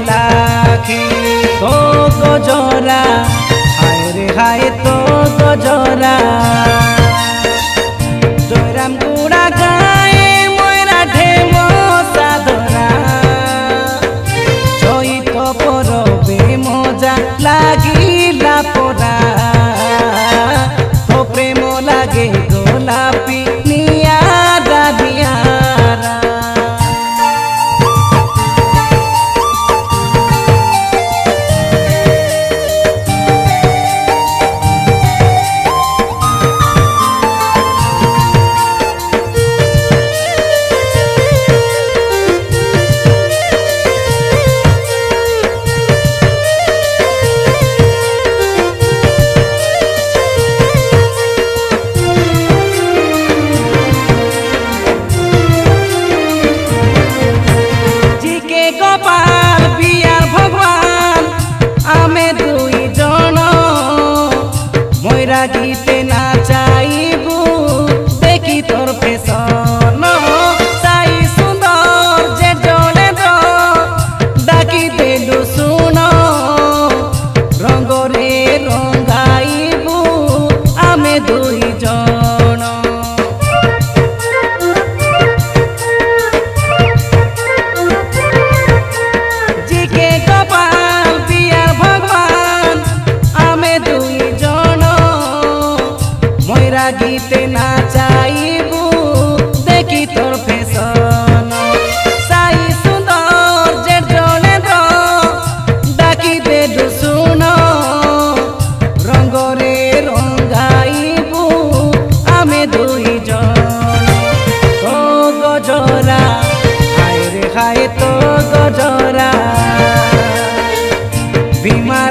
lucky तो गजरा हाय रे हाय तो गजरा जयराम गुड़ा गाए मोरा ढेमो साधरा चैत परबे मजा लागिला परा तो प्रेम लागे गोलापी नियारा नियारा गोपाल बियार भगवान आमे दुई जन मोरा गीते नाचाइबू देखी तोर फेसन साई सुंदर जे जने डाकी देलु सुन रंग रे रंगाइबू आमे दुई जन गीते नाचाइबू देखी तोर फेसन साई सुंदर जे जने डाकी देलु सुन रंग रे रंगाइबू आमे दुई जन तो गजरा हाय रे हाय तो गजरा भीमा